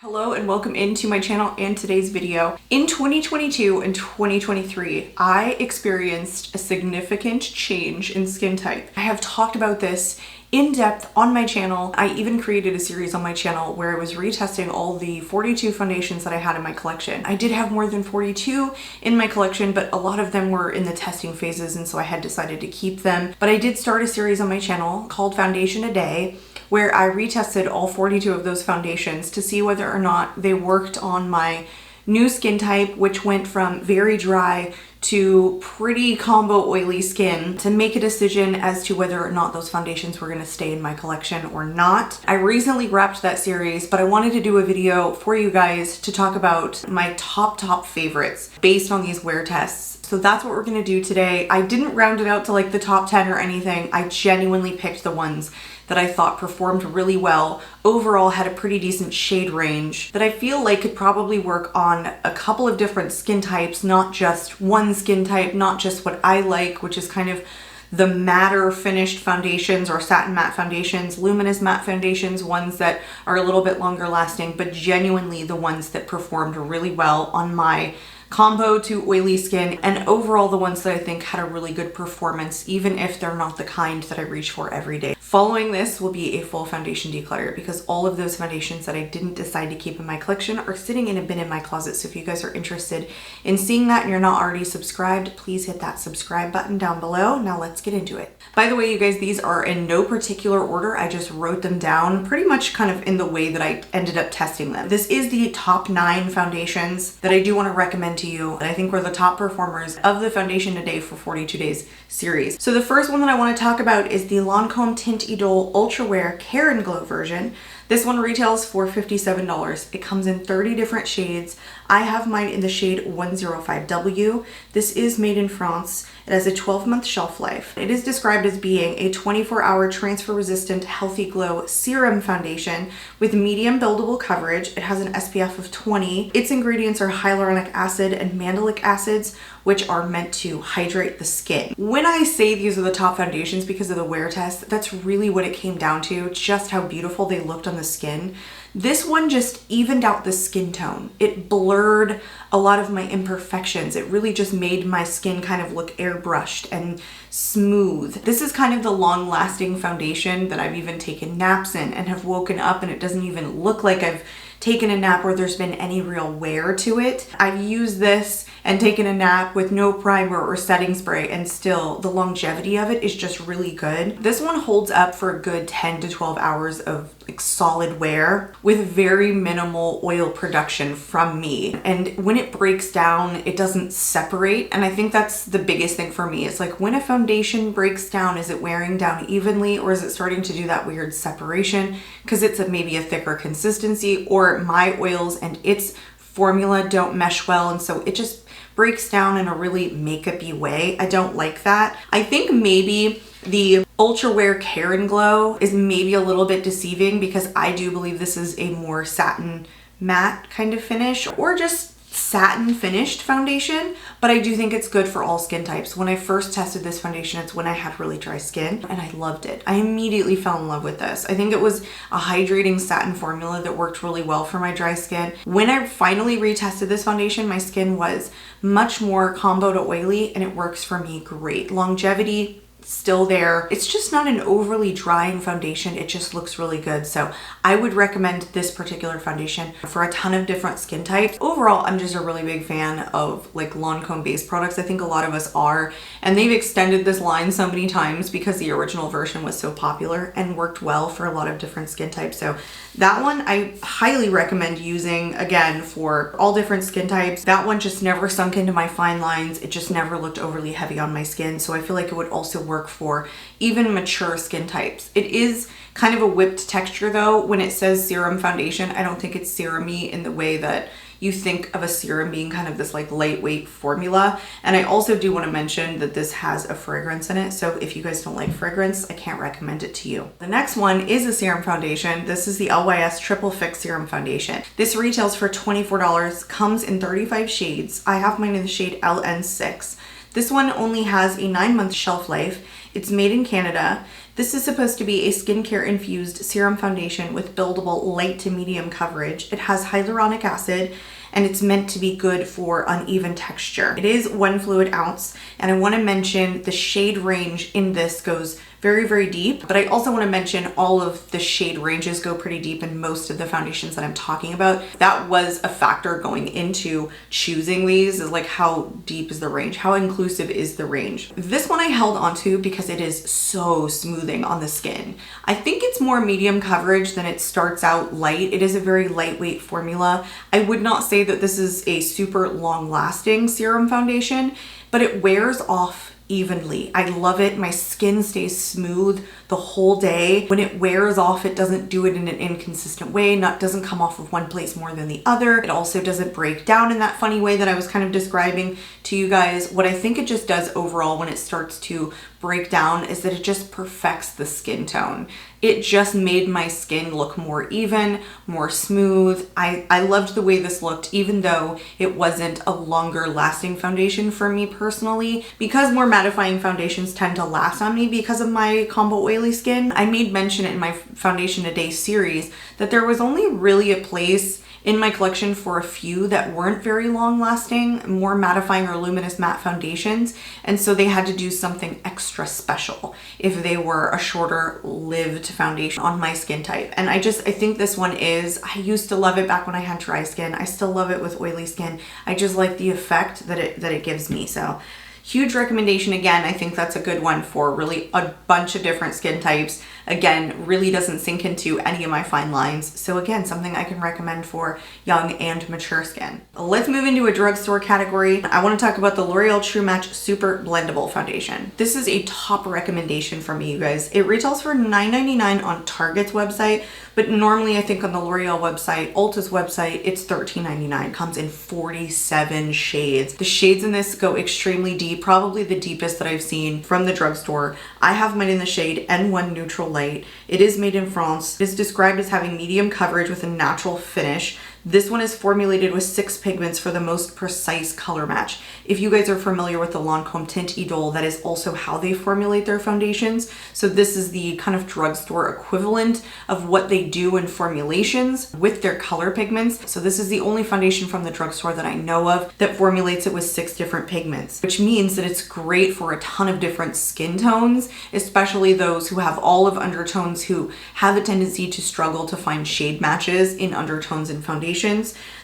Hello and welcome into my channel and today's video. In 2022 and 2023, I experienced a significant change in skin type. I have talked about this in depth on my channel. I even created a series on my channel where I was retesting all the 42 foundations that I had in my collection. I did have more than 42 in my collection, but a lot of them were in the testing phases, and so I had decided to keep them. But I did start a series on my channel called Foundation a Day, where I retested all 42 of those foundations to see whether or not they worked on my new skin type, which went from very dry to pretty combo oily skin, to make a decision as to whether or not those foundations were going to stay in my collection or not. I recently wrapped that series, but I wanted to do a video for you guys to talk about my top favorites based on these wear tests. So that's what we're going to do today. I didn't round it out to like the top 10 or anything. I genuinely picked the ones that I thought performed really well, overall had a pretty decent shade range, that I feel like could probably work on a couple of different skin types, not just one skin type, not just what I like, which is kind of the matter finished foundations or satin matte foundations, luminous matte foundations, ones that are a little bit longer lasting, but genuinely the ones that performed really well on my combo to oily skin, and overall the ones that I think had a really good performance, even if they're not the kind that I reach for every day. Following this will be a full foundation declutter, because all of those foundations that I didn't decide to keep in my collection are sitting in a bin in my closet. So if you guys are interested in seeing that and you're not already subscribed, please hit that subscribe button down below. Now let's get into it. By the way, you guys, these are in no particular order. I just wrote them down pretty much kind of in the way that I ended up testing them. This is the top 9 foundations that I do want to recommend to you, and I think we're the top performers of the Foundation a Day for 42 Days series. So the first one that I want to talk about is the Lancome Tint Idole Ultra Wear Care and Glow version. This one retails for $57. It comes in 30 different shades. I have mine in the shade 105W. This is made in France. It has a 12-month shelf life. It is described as being a 24-hour transfer-resistant healthy glow serum foundation with medium buildable coverage. It has an SPF of 20. Its ingredients are hyaluronic acid and mandelic acids, which are meant to hydrate the skin. When I say these are the top foundations because of the wear test, that's really what it came down to, just how beautiful they looked on the skin. This one just evened out the skin tone. It blurred a lot of my imperfections. It really just made my skin kind of look airbrushed and smooth. This is kind of the long-lasting foundation that I've even taken naps in and have woken up and it doesn't even look like I've taken a nap or there's been any real wear to it. I've used this and taken a nap with no primer or setting spray, and still the longevity of it is just really good. This one holds up for a good 10 to 12 hours of like solid wear with very minimal oil production from me. And when it breaks down, it doesn't separate. And I think that's the biggest thing for me. It's like when a foundation breaks down, is it wearing down evenly, or is it starting to do that weird separation because it's maybe a thicker consistency, or my oils and its formula don't mesh well, and so it just breaks down in a really makeup-y way. I don't like that. I think maybe the Ultra Wear Care and Glow is maybe a little bit deceiving, because I do believe this is a more satin matte kind of finish, or just satin finished foundation, but I do think it's good for all skin types. When I first tested this foundation, it's when I had really dry skin, and I loved it. I immediately fell in love with this. I think it was a hydrating satin formula that worked really well for my dry skin. When I finally retested this foundation, my skin was much more combo to oily, and it works for me great. Longevity still there. It's just not an overly drying foundation. It just looks really good. So I would recommend this particular foundation for a ton of different skin types. Overall, I'm just a really big fan of like Lancome based products. I think a lot of us are, and they've extended this line so many times because the original version was so popular and worked well for a lot of different skin types. So that one I highly recommend using, again, for all different skin types. That one just never sunk into my fine lines. It just never looked overly heavy on my skin. So I feel like it would also work for even mature skin types. It is kind of a whipped texture though. When it says serum foundation, I don't think it's serum-y in the way that you think of a serum being kind of this like lightweight formula. And I also do want to mention that this has a fragrance in it. So if you guys don't like fragrance, I can't recommend it to you. The next one is a serum foundation. This is the LYS Triple Fix Serum Foundation. This retails for $24, comes in 35 shades. I have mine in the shade LN6. This one only has a 9-month shelf life. It's made in Canada. This is supposed to be a skincare infused serum foundation with buildable light to medium coverage. It has hyaluronic acid and it's meant to be good for uneven texture. It is 1 fluid ounce, and I want to mention the shade range in this goes very, very deep, but I also want to mention all of the shade ranges go pretty deep in most of the foundations that I'm talking about. That was a factor going into choosing these, is like how deep is the range? How inclusive is the range? This one I held onto because it is so smoothing on the skin. I think it's more medium coverage than it starts out light. It is a very lightweight formula. I would not say that this is a super long lasting serum foundation, but it wears off evenly. I love it. My skin stays smooth the whole day. When it wears off, it doesn't do it in an inconsistent way, doesn't come off of one place more than the other. It also doesn't break down in that funny way that I was kind of describing to you guys. What I think it just does overall when it starts to break down is that it just perfects the skin tone. It just made my skin look more even, more smooth. I loved the way this looked, even though it wasn't a longer lasting foundation for me personally. Because more mattifying foundations tend to last on me because of my combo oily skin, I made mention in my Foundation a Day series that there was only really a place in my collection for a few that weren't very long lasting, more mattifying or luminous matte foundations. And so they had to do something extra special if they were a shorter lived foundation on my skin type. And I think this one is, I used to love it back when I had dry skin. I still love it with oily skin. I just like the effect that it gives me. So huge recommendation. Again, I think that's a good one for really a bunch of different skin types. Again, really doesn't sink into any of my fine lines. So again, something I can recommend for young and mature skin. Let's move into a drugstore category. I want to talk about the L'Oreal True Match Super Blendable Foundation. This is a top recommendation for me, you guys. It retails for $9.99 on Target's website, but normally I think on the L'Oreal website, Ulta's website, it's $13.99. Comes in 47 shades. The shades in this go extremely deep, probably the deepest that I've seen from the drugstore. I have mine in the shade N1 Neutral Light. It is made in France. It is described as having medium coverage with a natural finish. This one is formulated with 6 pigments for the most precise color match. If you guys are familiar with the Lancome Tint Idole, that is also how they formulate their foundations. So this is the kind of drugstore equivalent of what they do in formulations with their color pigments. So this is the only foundation from the drugstore that I know of that formulates it with 6 different pigments, which means that it's great for a ton of different skin tones, especially those who have olive undertones, who have a tendency to struggle to find shade matches in undertones and foundations.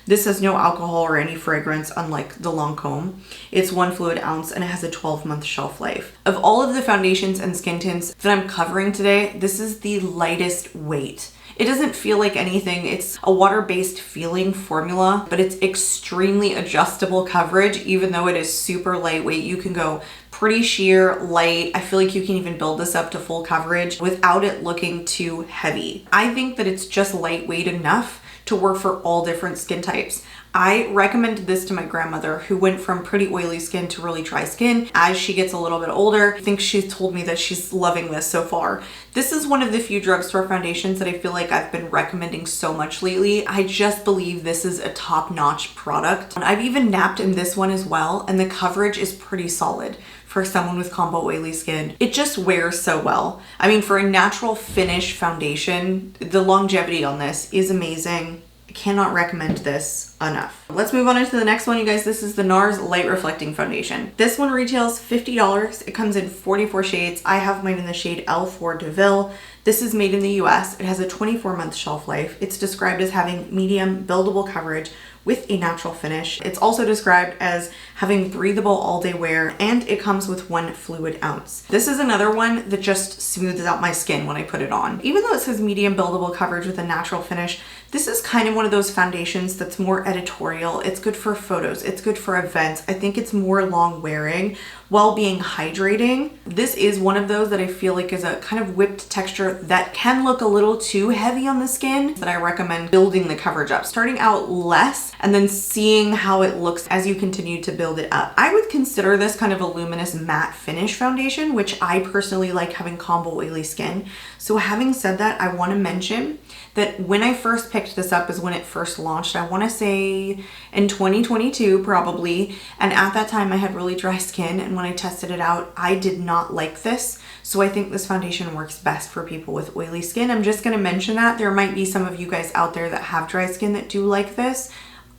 This has no alcohol or any fragrance, unlike the Lancome. It's 1 fluid ounce and it has a 12-month shelf life. Of all of the foundations and skin tints that I'm covering today, this is the lightest weight. It doesn't feel like anything. It's a water-based feeling formula, but it's extremely adjustable coverage. Even though it is super lightweight, you can go pretty sheer, light. I feel like you can even build this up to full coverage without it looking too heavy. I think that it's just lightweight enough to work for all different skin types. I recommended this to my grandmother, who went from pretty oily skin to really dry skin. As she gets a little bit older, I think she's told me that she's loving this so far. This is one of the few drugstore foundations that I feel like I've been recommending so much lately. I just believe this is a top-notch product. And I've even napped in this one as well, and the coverage is pretty solid for someone with combo oily skin. It just wears so well. I mean, for a natural finish foundation, the longevity on this is amazing. I cannot recommend this enough. Let's move on into the next one, you guys. This is the NARS Light Reflecting Foundation. This one retails $50. It comes in 44 shades. I have mine in the shade L4 DeVille. This is made in the US. It has a 24-month shelf life. It's described as having medium buildable coverage with a natural finish. It's also described as having breathable all-day wear, and it comes with 1 fluid ounce. This is another one that just smooths out my skin when I put it on. Even though it says medium buildable coverage with a natural finish, this is kind of one of those foundations that's more editorial. It's good for photos. It's good for events. I think it's more long wearing while being hydrating. This is one of those that I feel like is a kind of whipped texture that can look a little too heavy on the skin, that I recommend building the coverage up, starting out less and then seeing how it looks as you continue to build it up. I would consider this kind of a luminous matte finish foundation, which I personally like having combo oily skin. So having said that, I want to mention that when I first picked this up is when it first launched. I want to say in 2022 probably. And at that time I had really dry skin, and when I tested it out, I did not like this. So I think this foundation works best for people with oily skin. I'm just going to mention that there might be some of you guys out there that have dry skin that do like this.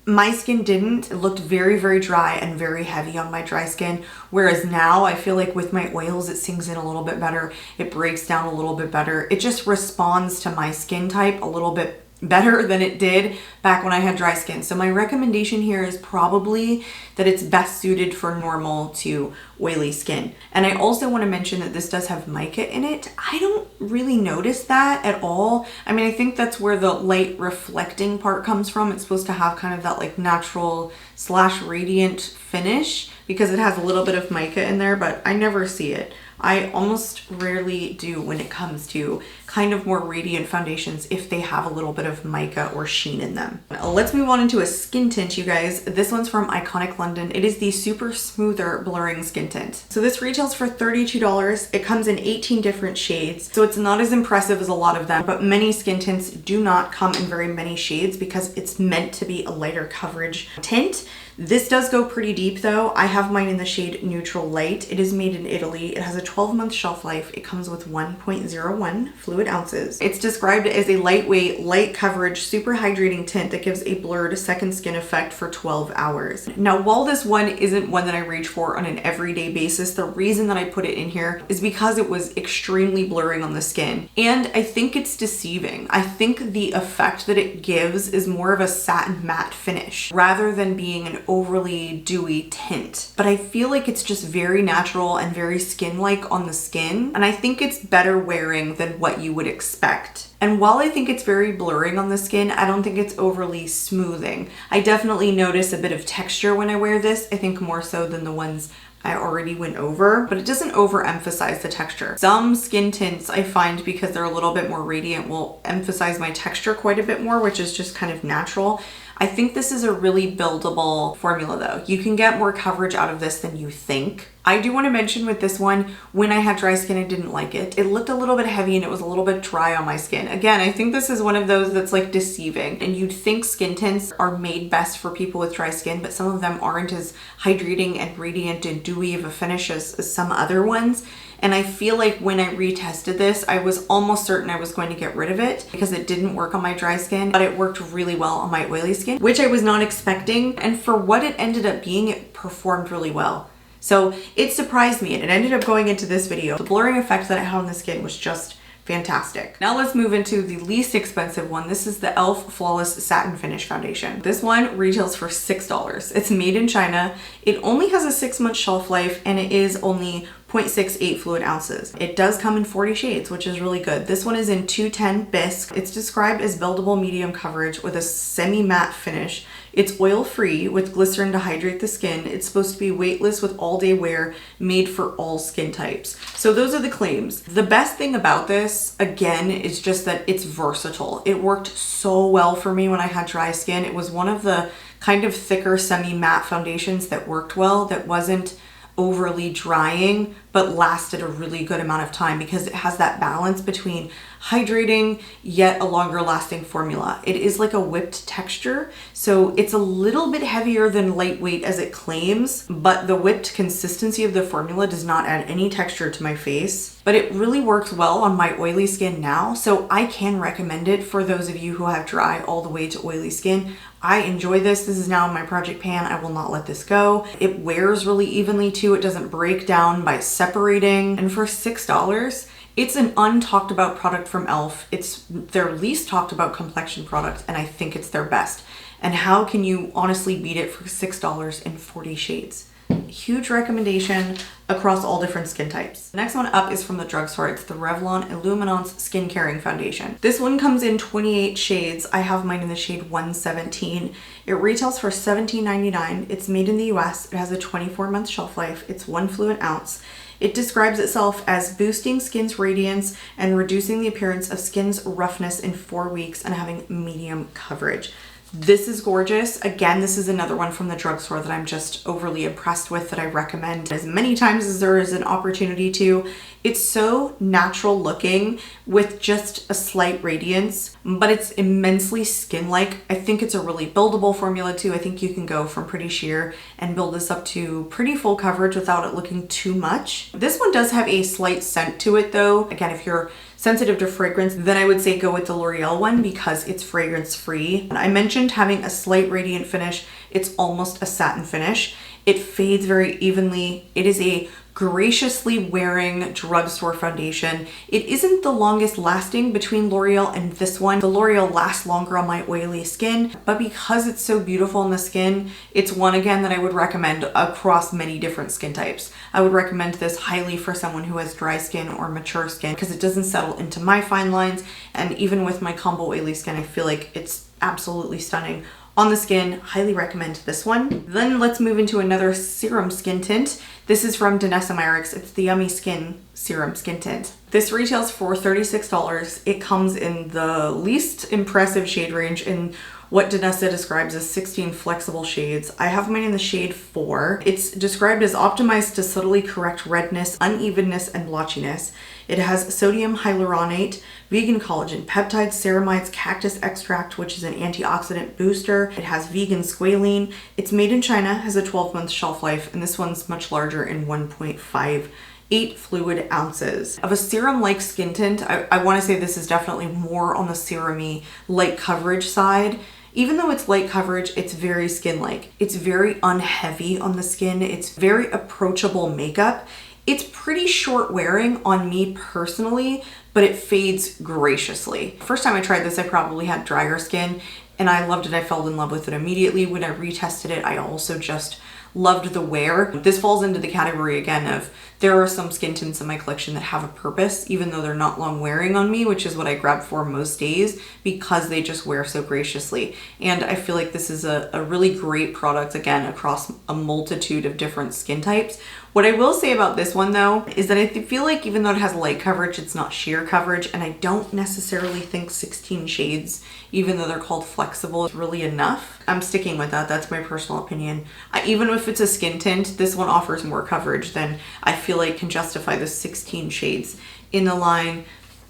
My skin didn't. It looked very, very dry and very heavy on my dry skin. Whereas now I feel like with my oils, it sinks in a little bit better. It breaks down a little bit better. It just responds to my skin type a little bit better than it did back when I had dry skin. So my recommendation here is probably that it's best suited for normal to oily skin. And I also want to mention that this does have mica in it. I don't really notice that at all. I mean, I think that's where the light reflecting part comes from. It's supposed to have kind of that like natural / radiant finish because it has a little bit of mica in there, but I never see it. I almost rarely do when it comes to kind of more radiant foundations if they have a little bit of mica or sheen in them. Let's move on into a skin tint, you guys. This one's from Iconic London. It is the Super Smoother Blurring Skin Tint. So this retails for $32. It comes in 18 different shades, so it's not as impressive as a lot of them, but many skin tints do not come in very many shades because it's meant to be a lighter coverage tint. This does go pretty deep though. I have mine in the shade Neutral Light. It is made in Italy. It has a 12-month shelf life. It comes with 1.01 fluid ounces. It's described as a lightweight, light coverage, super hydrating tint that gives a blurred second skin effect for 12 hours. Now, while this one isn't one that I reach for on an everyday basis, the reason that I put it in here is because it was extremely blurring on the skin. And I think it's deceiving. I think the effect that it gives is more of a satin matte finish rather than being an overly dewy tint. But I feel like it's just very natural and very skin-like on the skin. And I think it's better wearing than what you would expect. And while I think it's very blurring on the skin, I don't think it's overly smoothing. I definitely notice a bit of texture when I wear this. I think more so than the ones I already went over, but it doesn't overemphasize the texture. Some skin tints I find, because they're a little bit more radiant, will emphasize my texture quite a bit more, which is just kind of natural. I think this is a really buildable formula though. You can get more coverage out of this than you think. I do want to mention with this one, when I had dry skin, I didn't like it. It looked a little bit heavy and it was a little bit dry on my skin. Again, I think this is one of those that's like deceiving, and you'd think skin tints are made best for people with dry skin, but some of them aren't as hydrating and radiant and dewy of a finish as some other ones. And I feel like when I retested this, I was almost certain I was going to get rid of it because it didn't work on my dry skin, but it worked really well on my oily skin, which I was not expecting. And for what it ended up being, it performed really well. So it surprised me, and it ended up going into this video. The blurring effect that it had on the skin was just fantastic. Now let's move into the least expensive one. This is the e.l.f. Flawless Satin Finish Foundation. This one retails for $6. It's made in China. It only has a 6-month shelf life, and it is only 0.68 fluid ounces. It does come in 40 shades, which is really good. This one is in 210 bisque. It's described as buildable medium coverage with a semi-matte finish. It's oil-free with glycerin to hydrate the skin. It's supposed to be weightless with all-day wear, made for all skin types. So those are the claims. The best thing about this, again, is just that it's versatile. It worked so well for me when I had dry skin. It was one of the kind of thicker semi-matte foundations that worked well, that wasn't overly drying, but lasted a really good amount of time because it has that balance between hydrating yet a longer lasting formula. It is like a whipped texture, so it's a little bit heavier than lightweight as it claims, but the whipped consistency of the formula does not add any texture to my face. But it really works well on my oily skin now, so I can recommend it for those of you who have dry all the way to oily skin. I enjoy this. This is now in my project pan. I will not let this go. It wears really evenly too. It doesn't break down by separating. And for $6, it's an untalked about product from e.l.f. It's their least talked about complexion product, and I think it's their best. And how can you honestly beat it for $6 in 40 shades? Huge recommendation across all different skin types. The next one up is from the drugstore. It's the Revlon Illuminance Skin Caring Foundation. This one comes in 28 shades. I have mine in the shade 117. It retails for $17.99. It's made in the US. It has a 24-month shelf life. It's 1 fluid ounce. It describes itself as boosting skin's radiance and reducing the appearance of skin's roughness in 4 weeks and having medium coverage. This is gorgeous. Again, this is another one from the drugstore that I'm just overly impressed with, that I recommend as many times as there is an opportunity to. It's so natural looking with just a slight radiance, but it's immensely skin-like. I think it's a really buildable formula too. I think you can go from pretty sheer and build this up to pretty full coverage without it looking too much. This one does have a slight scent to it though. Again, if you're sensitive to fragrance, then I would say go with the L'Oreal one because it's fragrance free. I mentioned having a slight radiant finish. It's almost a satin finish. It fades very evenly. It is a graciously wearing drugstore foundation. It isn't the longest lasting between L'Oreal and this one. The L'Oreal lasts longer on my oily skin, but because it's so beautiful in the skin, it's one again that I would recommend across many different skin types. I would recommend this highly for someone who has dry skin or mature skin because it doesn't settle into my fine lines, and even with my combo oily skin, I feel like it's absolutely stunning on the skin. Highly recommend this one. Then let's move into another serum skin tint. This is from DANESSA MYRX. It's the Yummy Skin Serum Skin Tint. This retails for $36. It comes in the least impressive shade range in what DANESSA describes as 16 flexible shades. I have mine in the shade 4. It's described as optimized to subtly correct redness, unevenness, and blotchiness. It has sodium hyaluronate, vegan collagen peptides, ceramides, cactus extract, which is an antioxidant booster. It has vegan squalene. It's made in China, has a 12-month shelf life, and this one's much larger in 1.58 fluid ounces. Of a serum-like skin tint, I want to say this is definitely more on the serum-y light coverage side. Even though it's light coverage, it's very skin-like. It's very unheavy on the skin. It's very approachable makeup. It's pretty short wearing on me personally, but it fades graciously. First time I tried this, I probably had drier skin and I loved it. I fell in love with it immediately. When I retested it, I also just loved the wear. This falls into the category again of there are some skin tints in my collection that have a purpose, even though they're not long wearing on me, which is what I grab for most days because they just wear so graciously. And I feel like this is a really great product, again, across a multitude of different skin types. What I will say about this one though, is that I feel like even though it has light coverage, it's not sheer coverage. And I don't necessarily think 16 shades, even though they're called flexible, is really enough. I'm sticking with that. That's my personal opinion. Even if it's a skin tint, this one offers more coverage than I feel like can justify the 16 shades in the line.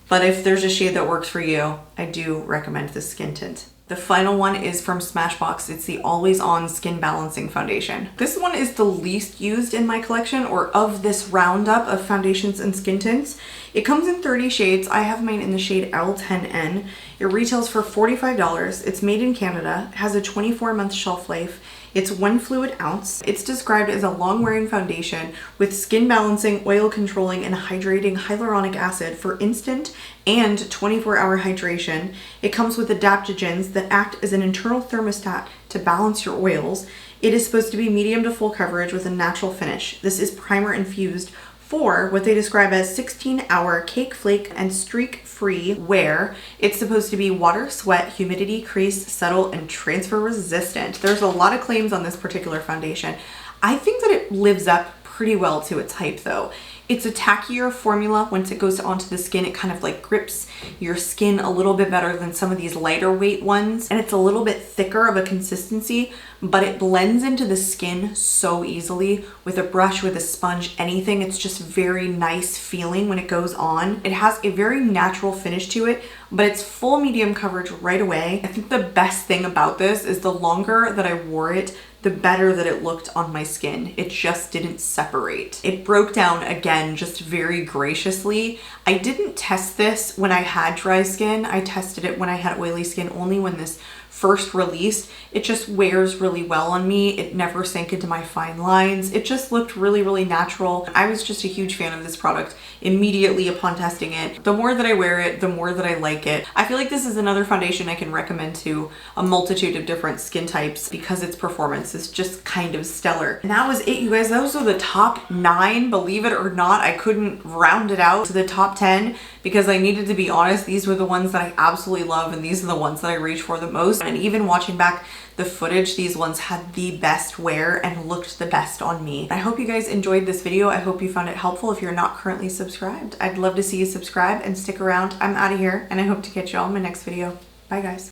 But if there's a shade that works for you, I do recommend this skin tint. The final one is from Smashbox. It's the Always On Skin Balancing Foundation. This one is the least used in my collection, or of this roundup of foundations and skin tints. It comes in 30 shades. I have mine in the shade L10N. It retails for $45. It's made in Canada. It has a 24-month shelf life. It's 1 fluid ounce. It's described as a long-wearing foundation with skin balancing, oil controlling, and hydrating hyaluronic acid for instant and 24-hour hydration. It comes with adaptogens that act as an internal thermostat to balance your oils. It is supposed to be medium to full coverage with a natural finish. This is primer infused for what they describe as 16-hour cake, flake, and streak-free wear. It's supposed to be water, sweat, humidity, crease, settle, and transfer resistant. There's a lot of claims on this particular foundation. I think that it lives up pretty well to its hype though. It's a tackier formula. Once it goes onto the skin, it kind of like grips your skin a little bit better than some of these lighter weight ones. And it's a little bit thicker of a consistency, but it blends into the skin so easily with a brush, with a sponge, anything. It's just very nice feeling when it goes on. It has a very natural finish to it, but it's full medium coverage right away. I think the best thing about this is the longer that I wore it, the better that it looked on my skin. It just didn't separate. It broke down again, just very graciously. I didn't test this when I had dry skin. I tested it when I had oily skin only when this first released. It just wears really well on me. It never sank into my fine lines. It just looked really, really natural. I was just a huge fan of this product immediately upon testing it. The more that I wear it, the more that I like it. I feel like this is another foundation I can recommend to a multitude of different skin types because its performance is just kind of stellar. And that was it, you guys. Those are the top 9. Believe it or not, I couldn't round it out to the top 10 because I needed to be honest. These were the ones that I absolutely love, and these are the ones that I reach for the most. And even watching back the footage, these ones had the best wear and looked the best on me. I hope you guys enjoyed this video. I hope you found it helpful. If you're not currently subscribed, I'd love to see you subscribe and stick around. I'm out of here, and I hope to catch you all in my next video. Bye guys.